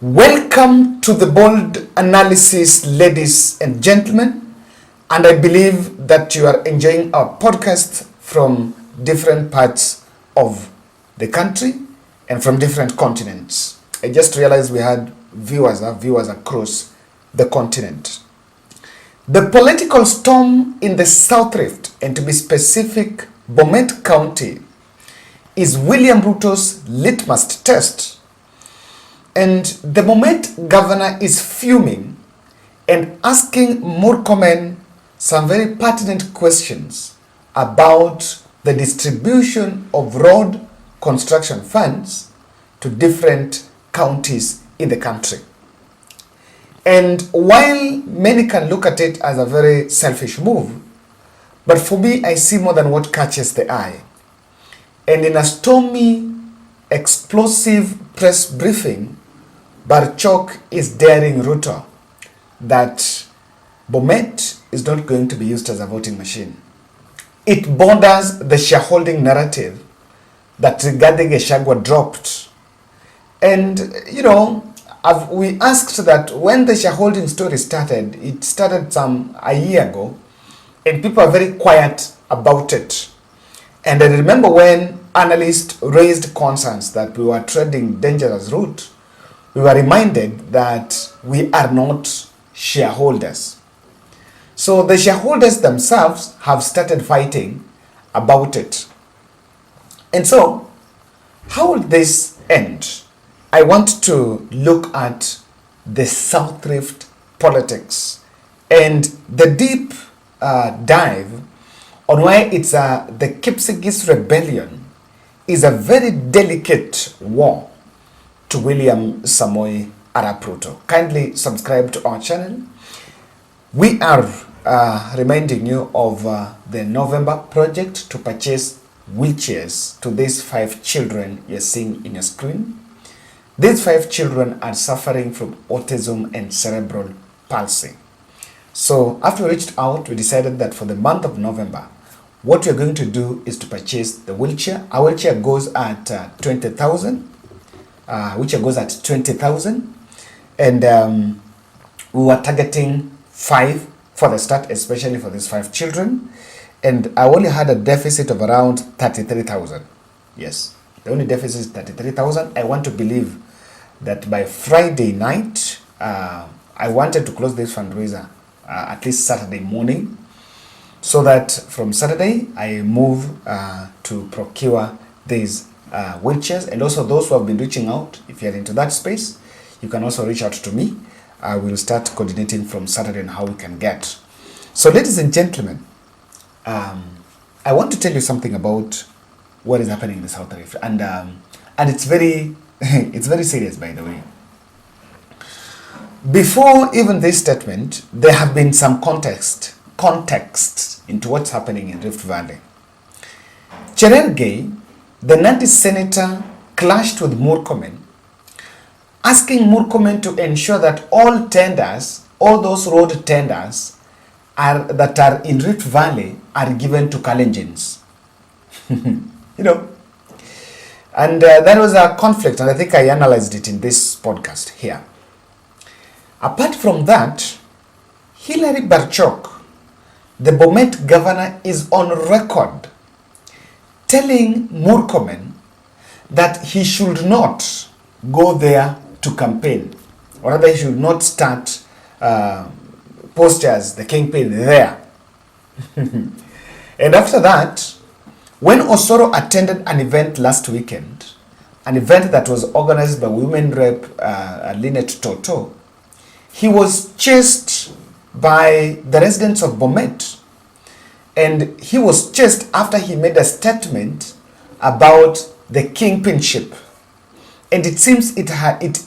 Welcome to the bold analysis, ladies and gentlemen, and I believe that you are enjoying our podcast from different parts of the country and from different continents. I just realized we had viewers across the continent. The political storm in the South Rift, and to be specific, Bomet County, is William Ruto's litmus test. And the Bomet governor is fuming and asking Murkomen some very pertinent questions about the distribution of road construction funds to different counties in the country. And while many can look at it as a very selfish move, but for me, I see more than what catches the eye. And in a stormy, explosive press briefing, Barchok is daring Ruto that Bomet is not going to be used as a voting machine. It borders the shareholding narrative that Rigathi Gachagua dropped. And, we asked that when the shareholding story started, it started a year ago, and people are very quiet about it. And I remember when analysts raised concerns that we were treading dangerous route, we were reminded that we are not shareholders. So the shareholders themselves have started fighting about it. And so, how will this end? I want to look at the South Rift politics and the deep dive on why the Kipsigis rebellion is a very delicate war to William Samoei Arap Ruto. Kindly subscribe to our channel. We are reminding you of the November project to purchase wheelchairs to these 5 children you're seeing in your screen. These 5 children are suffering from autism and cerebral palsy. So after we reached out, we decided that for the month of November, what we're going to do is to purchase the wheelchair. Our wheelchair goes at 20,000. Wheelchair goes at 20,000. And we were targeting 5 for the start, especially for these 5 children. And I only had a deficit of around 33,000. Yes, the only deficit is 33,000. I want to believe that by Friday night, I wanted to close this fundraiser at least Saturday morning, so that from Saturday I move to procure these wheelchairs. And also those who have been reaching out, if you're into that space, you can also reach out to me. I will start coordinating from Saturday on how we can get. So ladies and gentlemen, I want to tell you something about what is happening in the South Rift, and it's very it's very serious, by the way. Before even this statement, there have been some context into what's happening in Rift Valley. Cherargei, the Nandi senator, clashed with Murkomen, asking Murkomen to ensure that all tenders, all those road tenders that are in Rift Valley are given to KALENJINs. And there was a conflict, and I think I analyzed it in this podcast here. Apart from that, Hilary Barchok, the Bomet governor, is on record telling Murkomen that he should not go there to campaign, or rather he should not start posters, the campaign there. And after that, when Osoro attended an event last weekend, an event that was organized by women rep Lynette Toto, he was chased by the residents of Bomet. And he was chased after he made a statement about the kingpinship. And it seems it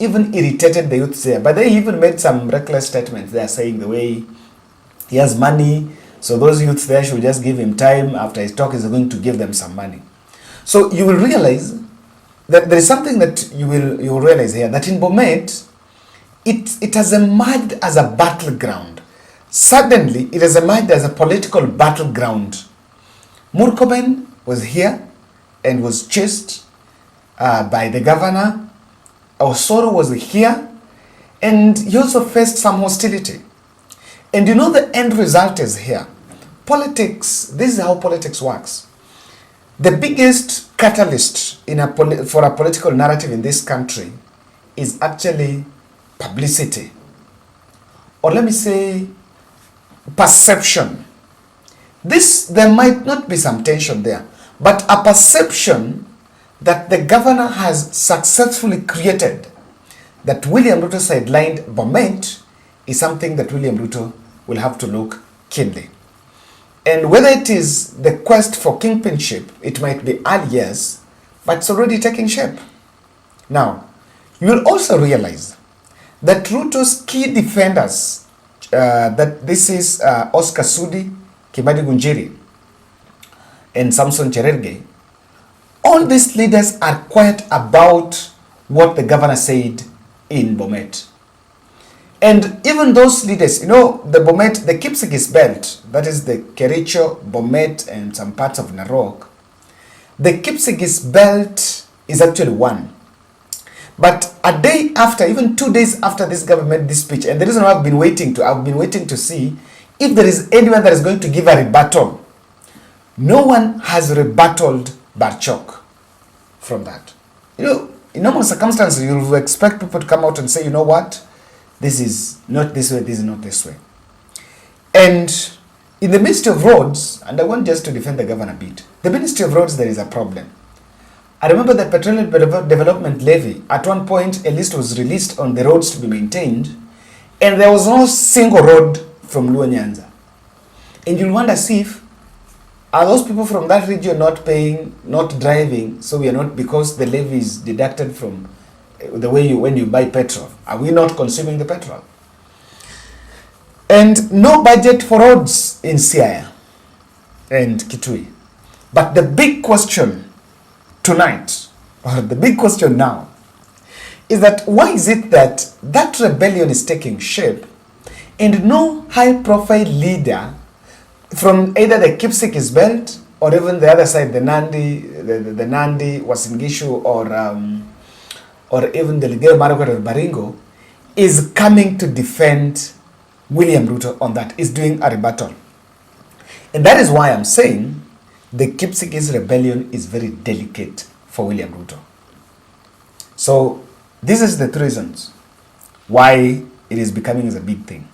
even irritated the youth there. But they even made some reckless statements there, saying the way he has money, so those youths there should just give him time. After his talk, he's going to give them some money. So you will realize that there is something that you will realize here, that in Bomet, it has emerged as a battleground. Suddenly, it has emerged as a political battleground. Murkomen was here and was chased by the governor. Osoro was here And he also faced some hostility. And you know the end result is here. Politics, this is how politics works. The biggest catalyst for a political narrative in this country is actually publicity. Or let me say, perception. There might not be some tension there, but a perception that the governor has successfully created that William Ruto sidelined Bomet is something that William Ruto will have to look keenly. And whether it is the quest for kingpinship, it might be early years, but it's already taking shape. Now, you will also realize that Ruto's key defenders, that this is Oscar Sudi, Kibadi Gunjiri, and Samson Cherargei, all these leaders are quiet about what the governor said in Bomet. And even those leaders, the Bomet, the Kipsigis belt, that is the Kericho, Bomet, and some parts of Narok, the Kipsigis belt is actually one. But a day after, even 2 days after this government, this speech, and the reason why I've been waiting to see if there is anyone that is going to give a rebuttal. No one has rebutted Barchok from that. In normal circumstances, you expect people to come out and say, you know what? This is not this way, this is not this way. And in the Ministry of Roads, and I want just to defend the governor a bit, the Ministry of Roads, there is a problem. I remember the Petroleum Development Levy, at one point a list was released on the roads to be maintained, and there was no single road from Luo Nyanza. And you'll wonder, are those people from that region not paying, not driving, so we are not, because the levy is deducted from the way when you buy petrol, are we not consuming the petrol? And no budget for roads in Siaya and Kitui. But the big question tonight, or the big question now, is that why is it that that rebellion is taking shape and no high-profile leader from either the Kipsigis belt or even the other side, the Nandi, Uasin Gishu, or even the Ligero Marakwet of Baringo, is coming to defend William Ruto on that, is doing a rebuttal. And that is why I'm saying the Kipsigis rebellion is very delicate for William Ruto. So this is the three reasons why it is becoming a big thing.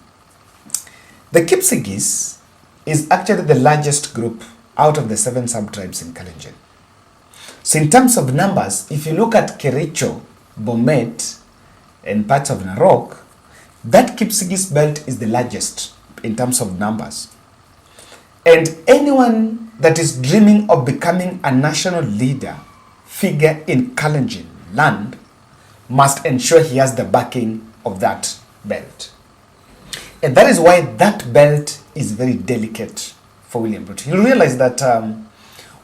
The Kipsigis is actually the largest group out of the 7 sub-tribes in Kalenjin. So in terms of numbers, if you look at Kericho, Bomet, and parts of Narok, that Kipsigis belt is the largest in terms of numbers. And anyone that is dreaming of becoming a national leader figure in Kalenjin land must ensure he has the backing of that belt. And that is why that belt is very delicate for William Ruto. You realize that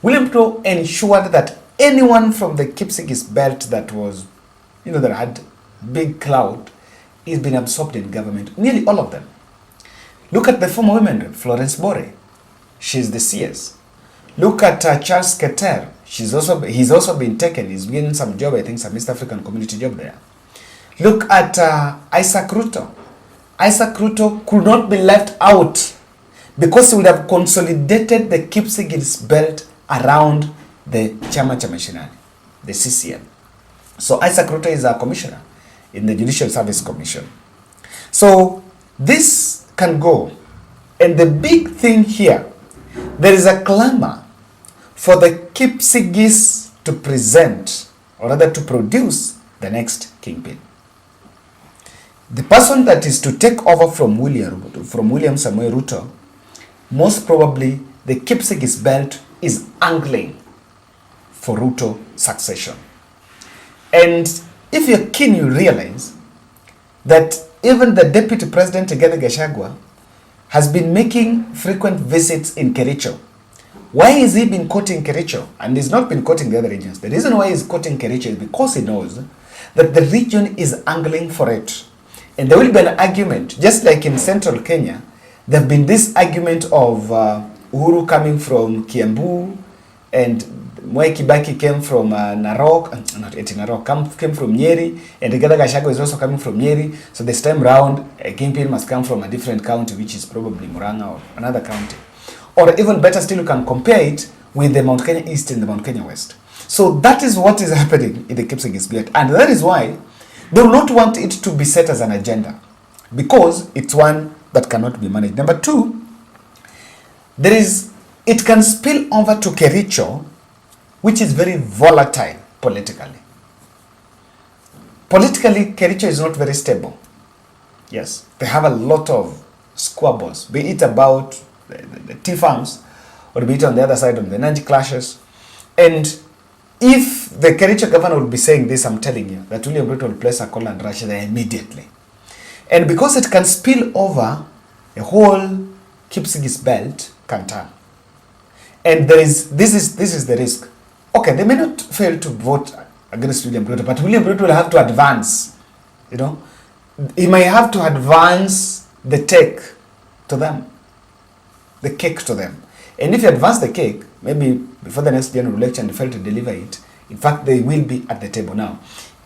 William Ruto ensured that anyone from the Kipsigis belt that was, that had big clout, is being absorbed in government. Nearly all of them. Look at the former women rep, Florence Bore. She's the CS. Look at Charles Keter. He's also been taken. He's getting some job, I think, some East African community job there. Look at Isaac Ruto. Isaac Ruto could not be left out because he would have consolidated the Kipsigis belt around the Chama cha Mashinani, the CCM. So Isaac Ruto is a commissioner in the Judicial Service Commission. So this can go. And the big thing here, there is a clamor for the Kipsigis to present, or rather to produce, the next kingpin. The person that is to take over from William Samoei Ruto, most probably the Kipsigis belt is angling for Ruto succession. And if you're keen, you realize that even the Deputy President, Rigathi Gachagua, has been making frequent visits in Kericho. Why has he been quoting Kericho? And he's not been quoting the other regions. The reason why he's quoting Kericho is because he knows that the region is angling for it. And there will be an argument, just like in central Kenya, there have been this argument of Uhuru coming from Kiambu, and Mwai Kibaki came from Narok, not Narok, came from Nyeri, and Rigathi Gachagua is also coming from Nyeri. So this time round, a kingpin must come from a different county, which is probably Murang'a or another county. Or even better still, you can compare it with the Mount Kenya East and the Mount Kenya West. So that is what is happening in the Kipsigis Belt. And that is why they will not want it to be set as an agenda, because it's one that cannot be managed. Number two, it can spill over to Kericho, which is very volatile politically. Politically, Kericho is not very stable. Yes, they have a lot of squabbles, be it about the tea farms, or be it on the other side on the Nanji clashes. And if the Kericho governor will be saying this, I'm telling you, that William Ruto will place a call and rush there immediately. And because it can spill over, the whole Kipsigis belt can turn. And this is the risk. Okay, they may not fail to vote against William Ruto, but William Ruto will have to advance. You know, he may have to advance the cake to them. And if you advance the cake, maybe before the next general election, they fail to deliver it. In fact, they will be at the table now.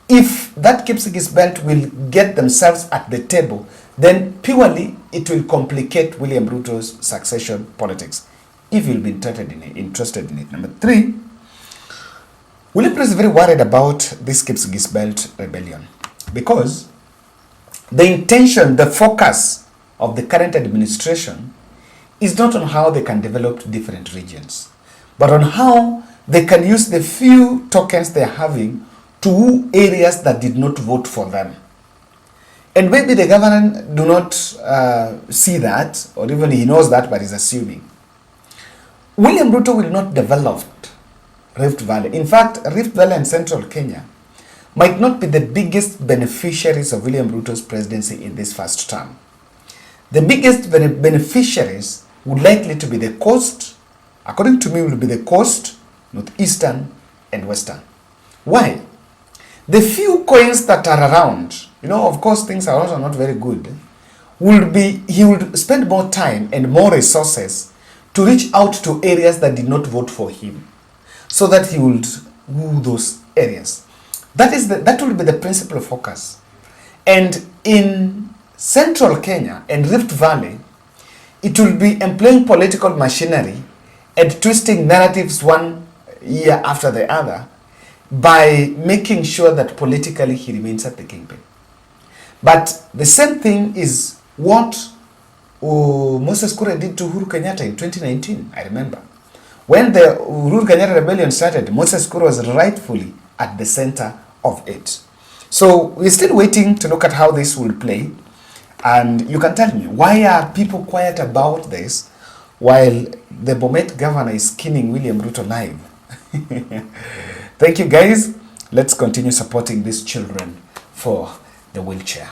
If that Kipsigis belt will get themselves at the table, then purely it will complicate William Ruto's succession politics, if you'll be interested in it. Number three, William Ruto is very worried about this Kipsigis belt rebellion, because the intention, the focus of the current administration is not on how they can develop different regions, but on how they can use the few tokens they're having to woo areas that did not vote for them. And maybe the governor do not see that, or even he knows that, but is assuming. William Ruto will not develop Rift Valley. In fact, Rift Valley and Central Kenya might not be the biggest beneficiaries of William Ruto's presidency in this first term. The biggest beneficiaries would likely to be the coast, according to me, will be the coast, northeastern, and western. Why? The few coins that are around, of course, things are also not very good, he would spend more time and more resources to reach out to areas that did not vote for him, so that he would woo those areas. That will be the principal focus. And in Central Kenya and Rift Valley, it will be employing political machinery and twisting narratives one year after the other by making sure that politically he remains at the kingpin. But the same thing is what Moses Kuria did to Uhuru Kenyatta in 2019, I remember. When the Uhuru Kenyatta rebellion started, Moses Kuria was rightfully at the center of it. So we're still waiting to look at how this will play. And you can tell me, why are people quiet about this while the Bomet governor is skinning William Ruto live? Thank you, guys. Let's continue supporting these children for the wheelchair.